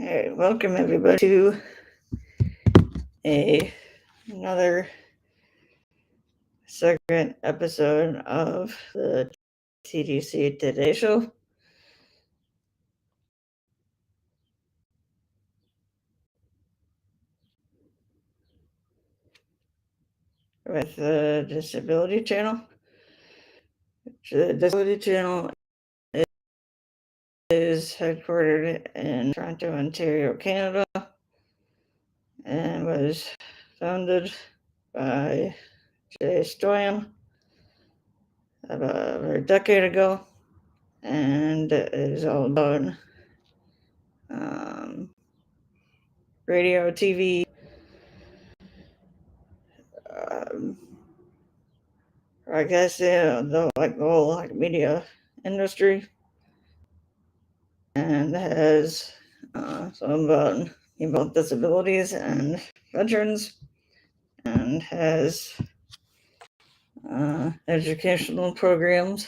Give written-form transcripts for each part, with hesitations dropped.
Hey, welcome everybody to another second episode of the TDC Today Show. With the Disability Channel. The Disability Channel is headquartered in Toronto, Ontario, Canada, and was founded by Jay Stoyan about a decade ago, and is all about radio, TV, I guess the whole media industry, and has some about disabilities and veterans, and has educational programs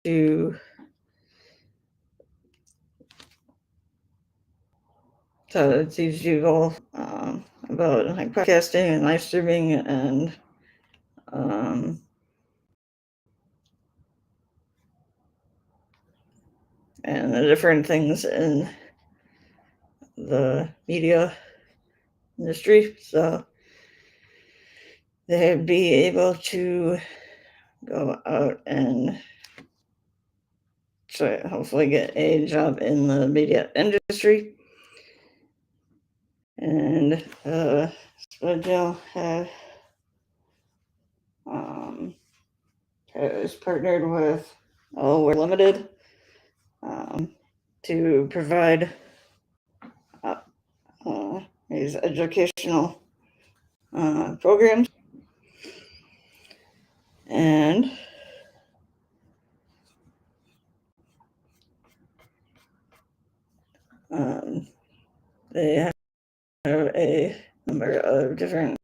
to teach people about podcasting and live streaming and the different things in the media industry, so they'd be able to go out and hopefully get a job in the media industry. And Spudgel has partnered with We're Limited to provide these educational programs, and they have a number of different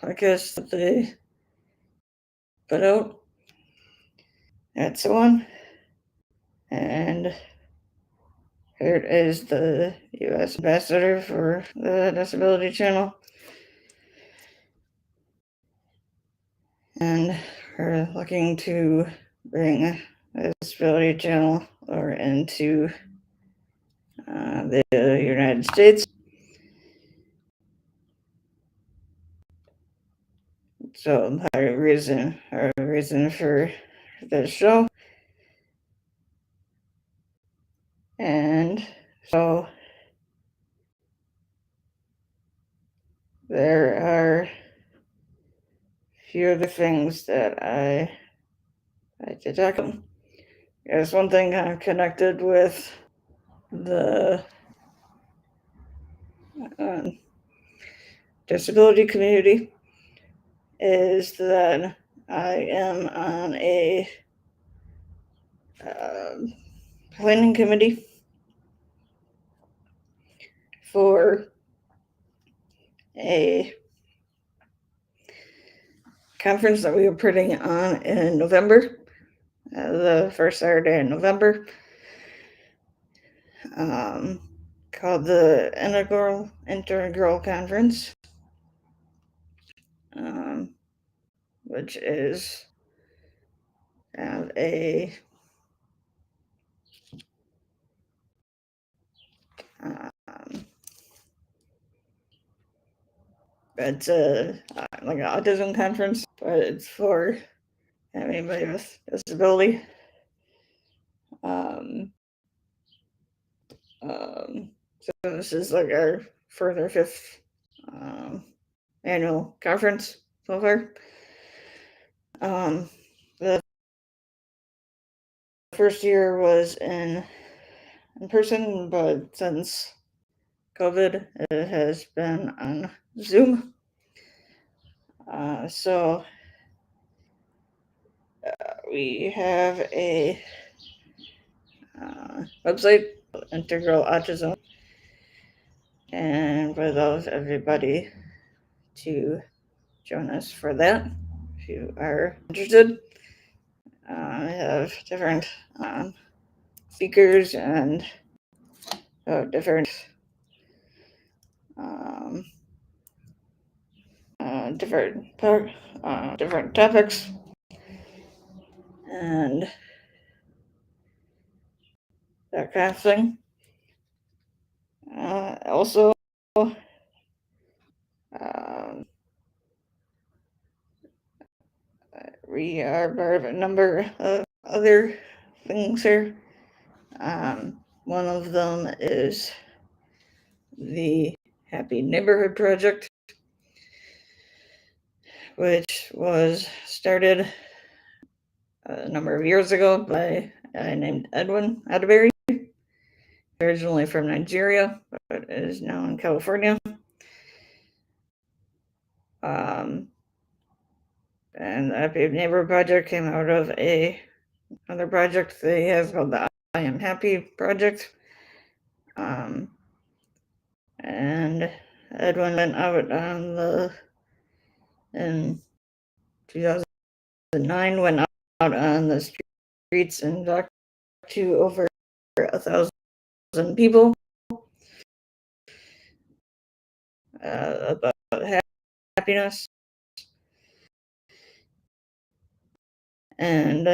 podcasts that they put out and so on. And Kurt is the U.S. ambassador for the Disability Channel, and we're looking to bring the Disability Channel into the United States. So our reason for this show, and so there are a few of the things that I like to talk about. There's one thing I'm connected with the disability community is that I am on a planning committee for a conference that we are putting on in November, the first Saturday in November, called the Integral Conference, which is a it's like an autism conference, but it's for anybody with disability. So this is like our further fifth annual conference so far. The first year was in person, but since COVID, it has been on Zoom. So we have a website, Integral Autism, and we'd love everybody to join us for that if you are interested. We have different speakers and different different topics, and that kind of thing. Also, we are part of a number of other things here. One of them is the Happy Neighborhood Project, which was started a number of years ago by a guy named Edwin Atterbury, originally from Nigeria, but is now in California. And the Happy Neighborhood Project came out of another project they have called the I Am Happy Project. And Edwin went out in 2009, went out on the streets and talked to over 1,000 people about happiness, and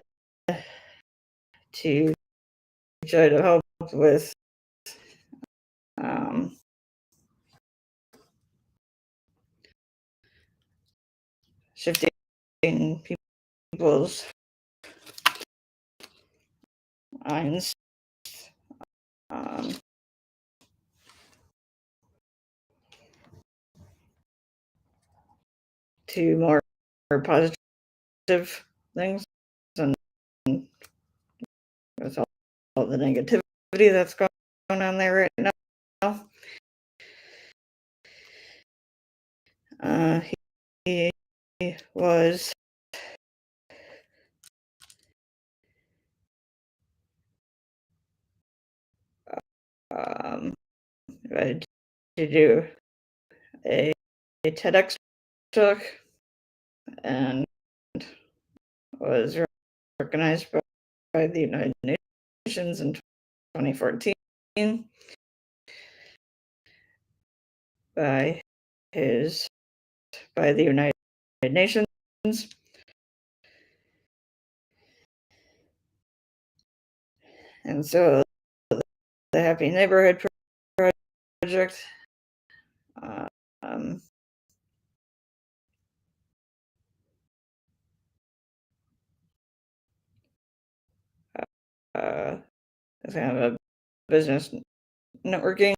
to try to help with shifting people's minds to more positive things, and with all the negativity that's going on there right now. He was ready to do a TEDx talk, and was recognized by the United Nations in 2014 by the United Nations. And so the Happy Neighborhood Project is kind of a business networking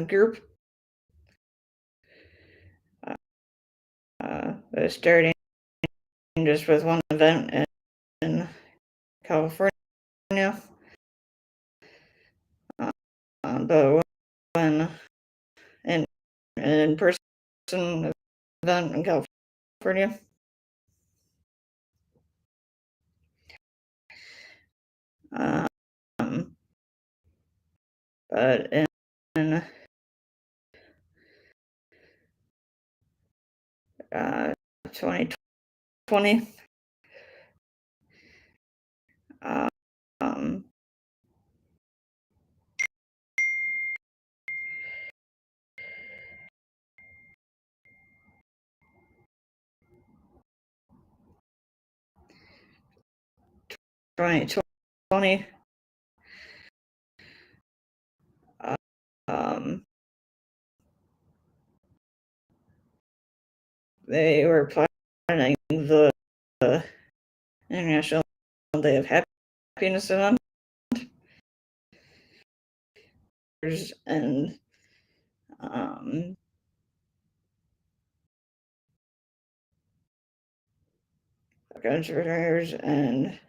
group. They're starting just with one event in California, but when an in-person event in California. But in 2020, um, they were planning the International Day of Happiness event, and entrepreneurs, and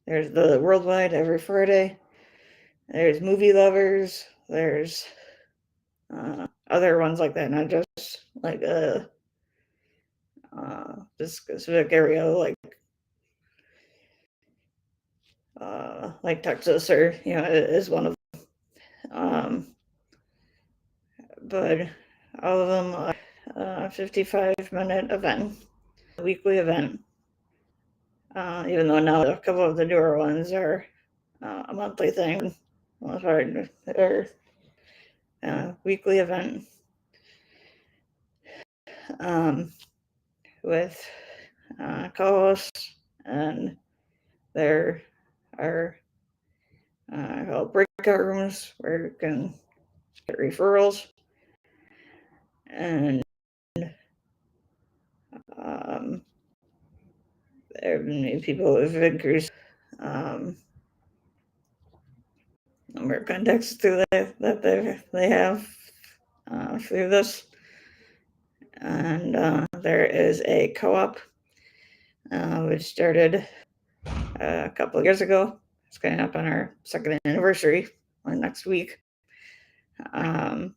there's the Worldwide every Friday. There's movie lovers. There's other ones like that, not just like this specific area, like Texas, or is one of them. But all of them a 55-minute event, a weekly event. Even though now a couple of the newer ones are a monthly thing. Well, sorry, they're weekly event with co-hosts, and there are called breakout rooms where you can get referrals, and there have been people who have increased number of contacts through that they have through this. And there is a co-op which started a couple of years ago. It's coming up on our 2nd anniversary next week. And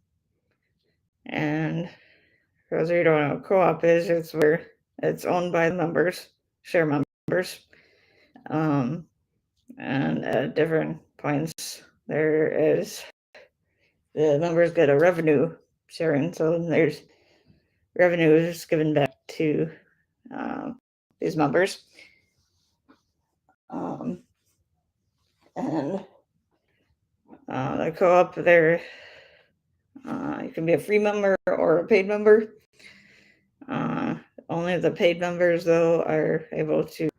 for those of you who don't know what co-op is, it's where it's owned by the members, share members. And at different points, there is the members get a revenue sharing. So there's revenue is given back to these members. And the co-op there, you can be a free member or a paid member. Only the paid members, though, are able to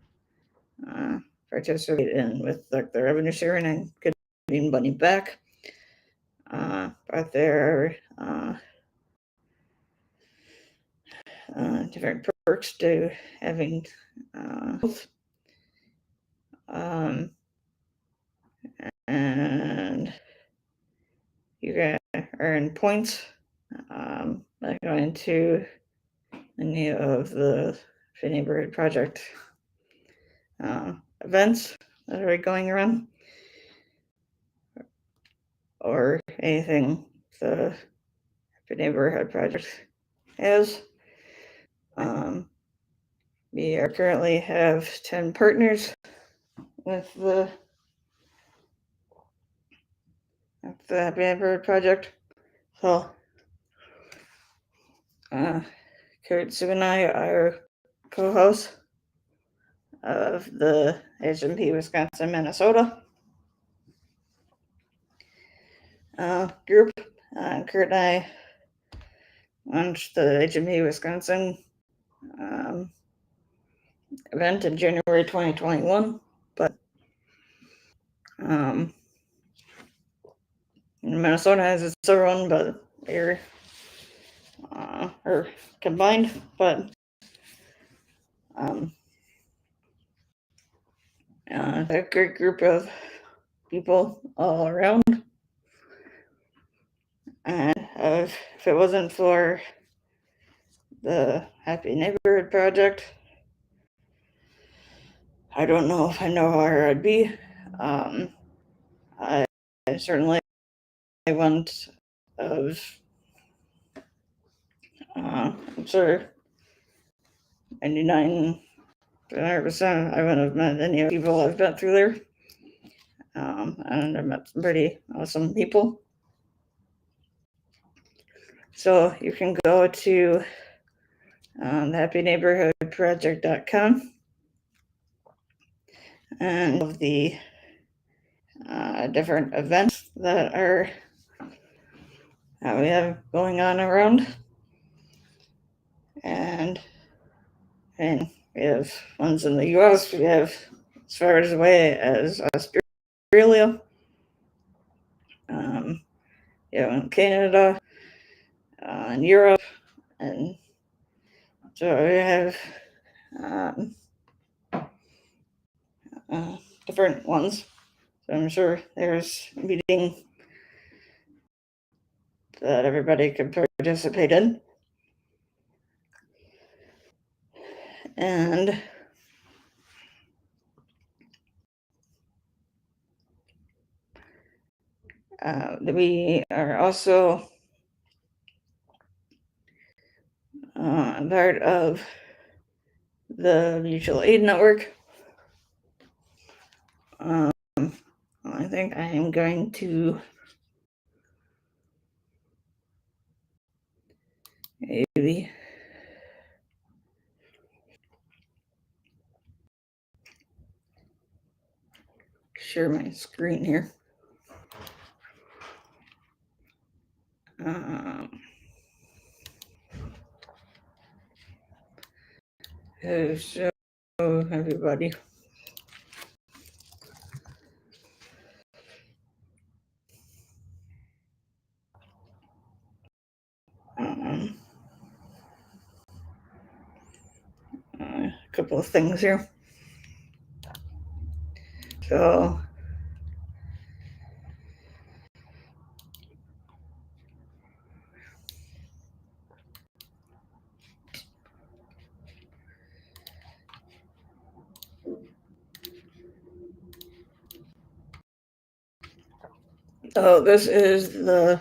participate in with the revenue sharing and getting money back. But there are different perks to having both. And you can earn points by going to any of the Neighborhood Project events that are going around, or anything the Neighborhood Project has. We currently have 10 partners with the Happy Neighborhood Project. So Kurt, Sue, and I are co-hosts of the HMP Wisconsin, Minnesota group. Kurt and I launched the HMP Wisconsin event in January 2021, but Minnesota has its own, but they're are combined. But a great group of people all around. And if it wasn't for the Happy Neighborhood Project, I don't know if I know where I'd be. I certainly want of, I'm sure 99% I wouldn't have met any of the people I've met through there. And I met some pretty awesome people. So you can go to happyneighborhoodproject.com and of the different events that are we have going on around, and we have ones in the U.S. We have as far as away as Australia, in Canada, in Europe, and so we have different ones. So I'm sure there's a meeting that everybody could participate in. And we are also part of the mutual aid network. I think I am going to maybe share my screen here. Show everybody. A couple of things here. So this is the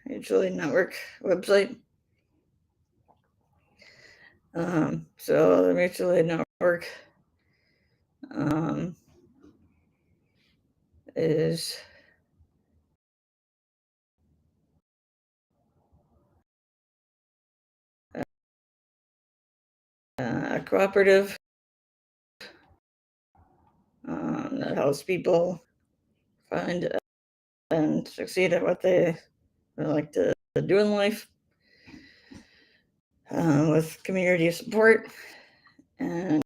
Mutually Network website. So the Mutually Network is a cooperative that helps people find and succeed at what they like to do in life, with community support. And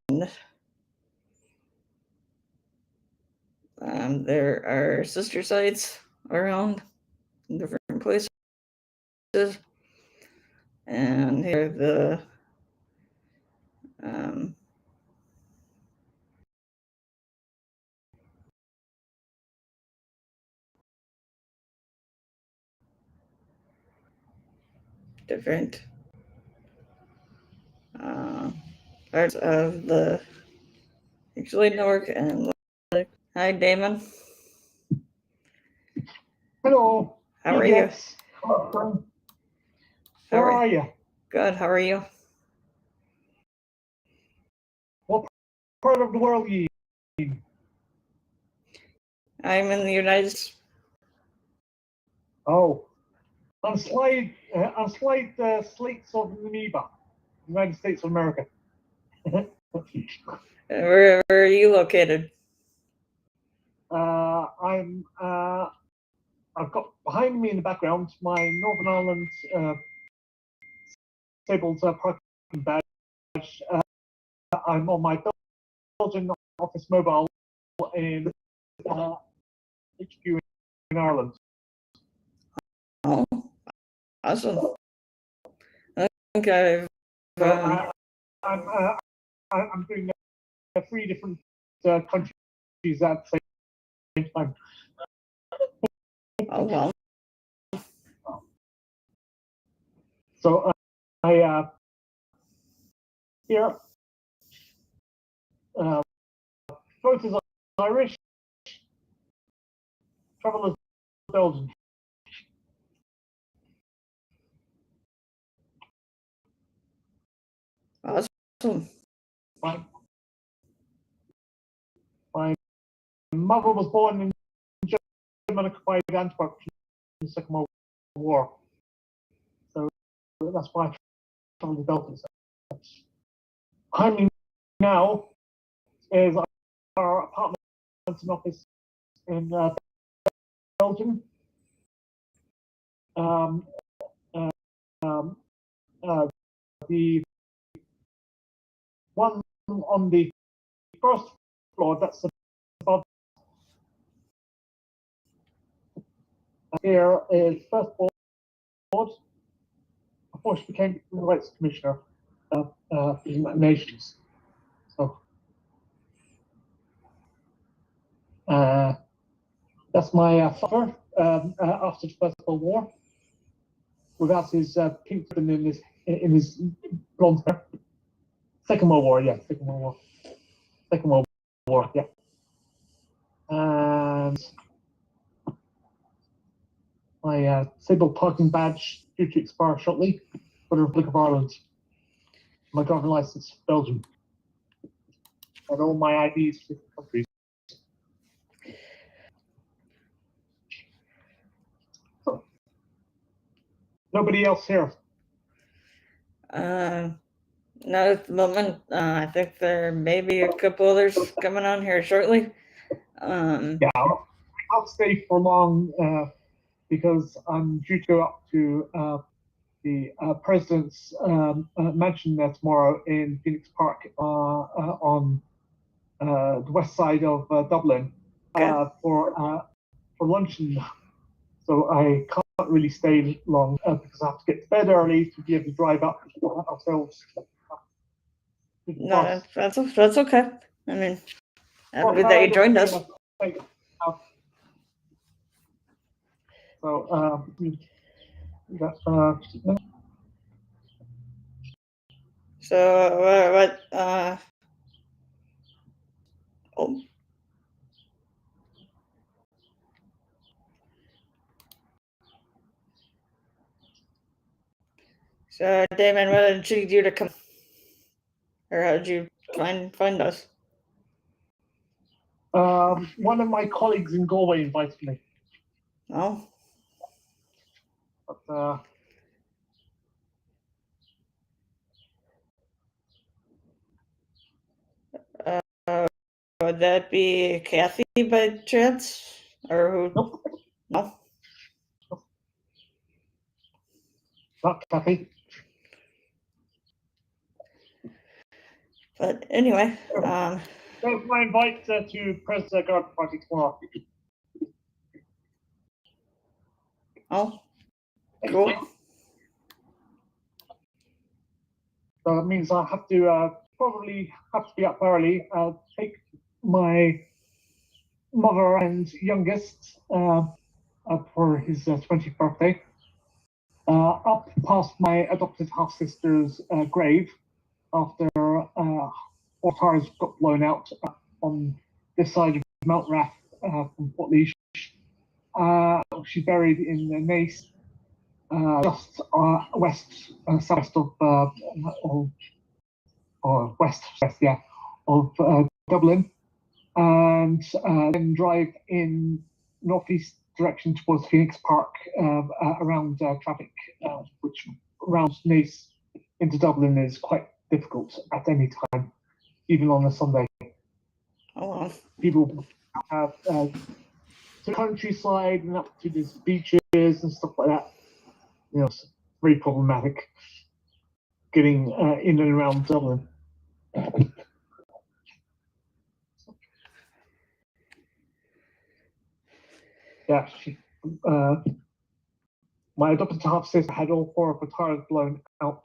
there are sister sites around in different places. And here are the different parts of the Mutually Network. And hi, Damon. Hello. How are you? Where are you? Good. How are you? What part of the world are you in? I'm in the United States. Oh, I'm slight slates of amoeba, United States of America. Where are you located? I've got behind me in the background my Northern Ireland disabled parking badge. I'm on my Belgian office mobile in HQ in Ireland. Oh, awesome. Okay. So I'm doing 3 different countries at the same time. Oh, well. So here, both is Irish, travel as Belgian. Awesome. My mother was born in German occupied Antwerp in the Second World War. So that's why I traveled to Belgium. I'm now is our apartment and office in Belgium. The one on the first floor, that's above. Here is first board. Before she became Human Rights Commissioner of the United Nations. So that's my father after the First World War, without his pink ribbon in his blonde hair. Second World War, yeah. Second World War, yeah. And my disabled parking badge due to expire shortly for the Republic of Ireland. My driving license, Belgium. And all my IDs for different countries. Nobody else here? Not at the moment. I think there may be a couple others coming on here shortly. Yeah, I can't stay for long because I'm due to go up to the president's mansion there tomorrow in Phoenix Park on the west side of Dublin for luncheon. So I can't really stay long because I have to get to bed early to be able to drive up ourselves. No, that's okay. I mean, happy that you joined us. So So what? Oh. So Damon, what did you do to come, or how did you find us? One of my colleagues in Galway invited me. Oh. But, would that be Kathy by chance, or who? Nope. No. Not Kathy. But anyway, There's my invite to President Garden Party tomorrow. oh, cool. So that means I have to probably have to be up early. Take my mother and youngest up for his 20th birthday. Up past my adopted half sister's grave after four cars got blown out on this side of Mount Rath from Port she's buried in the Nace, just west, southwest of or west, yeah, of Dublin, and then drive in northeast direction towards Phoenix Park around traffic, which around Nace into Dublin is quite difficult at any time, even on a Sunday. Oh well. People have to the countryside and up to these beaches and stuff like that. You know, it's very problematic getting in and around Dublin. Yeah, my adopted half sister had all four of her tires blown out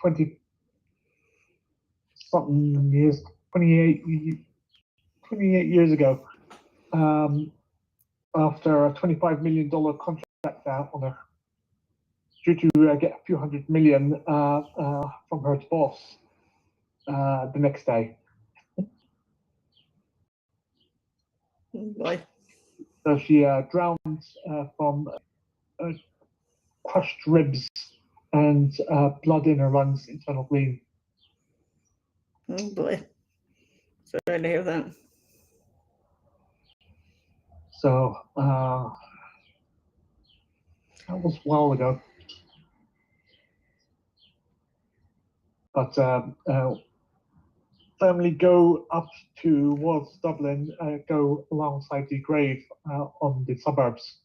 20 something years, 28 years ago, after a $25 million contract out on her, due to get a few hundred million from her boss the next day. Boy. So she drowned from crushed ribs and blood in her lungs, internal bleeding. Oh boy. Sorry to hear that. So that was a while ago. But family go up towards Dublin, go alongside the grave on the suburbs,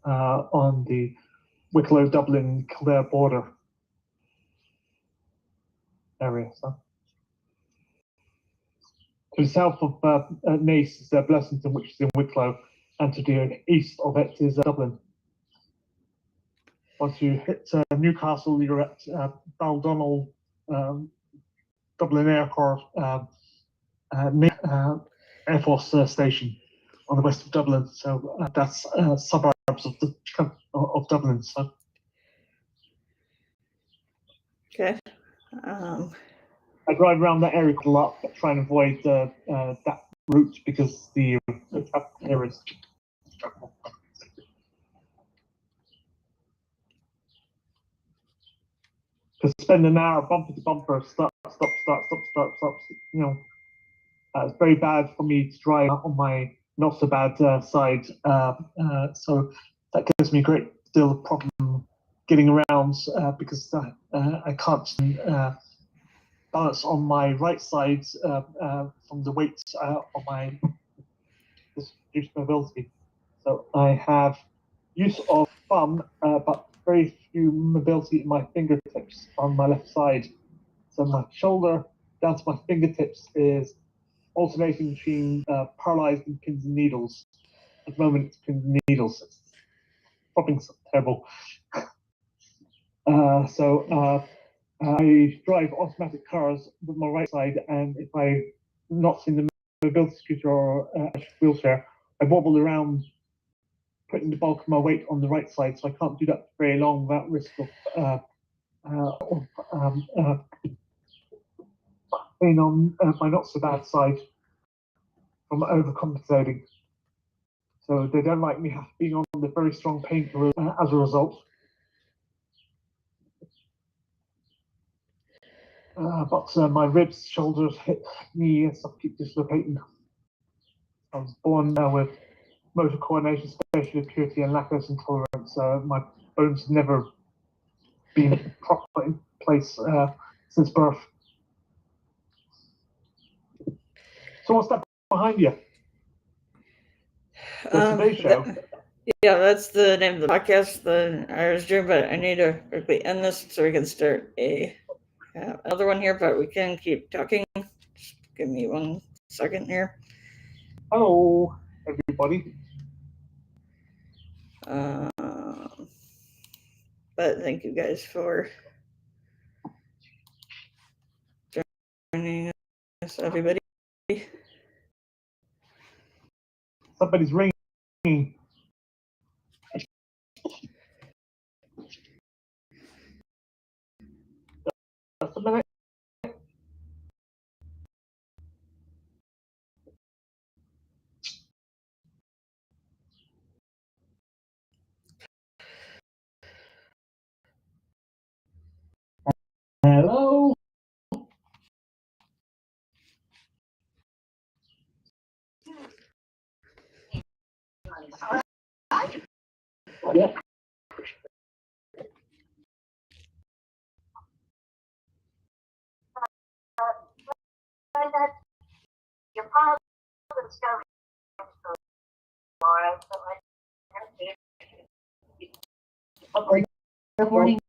on the Wicklow, Dublin, Kildare border area. So to the south of Nace is Blessington, which is in Wicklow, and to the east of it is Dublin. Once you hit Newcastle, you're at Baldonnel, Dublin Airport, Air Force Station on the west of Dublin. So that's suburbs of Dublin. So. Okay. I drive around that area a lot, but try and avoid that route because the traffic there is. To spend an hour bumper to bumper, stop, you know, it's very bad for me to drive on my not so bad side. So that gives me a great deal of problem getting around because I can't balance on my right side from the weight of my reduced mobility. So I have use of thumb, but very few mobility in my fingertips on my left side. So my shoulder down to my fingertips is alternating between paralyzed and pins and needles. At the moment, it's pins and needles. It's probably terrible. I drive automatic cars with my right side, and if I'm not in the mobility scooter or wheelchair, I wobble around, putting the bulk of my weight on the right side, so I can't do that for very long without risk of being on my not so bad side from overcompensating. So they don't like me being on the very strong painkillers as a result. But my ribs, shoulders, hip, knee, and stuff keep dislocating. I was born with motor coordination, spatial acuity, and lactose intolerance. My bones have never been properly in place since birth. So what's that behind you? The Today Show? Yeah, that's the name of the podcast, the Irish Dream, but I need to quickly end this so we can start another one here, but we can keep talking. Just give me 1 second here. Hello, everybody. But thank you guys for joining us, everybody. Somebody's ringing. Just a minute. Hello. Yeah. Your positive discovery. Okay. Good morning.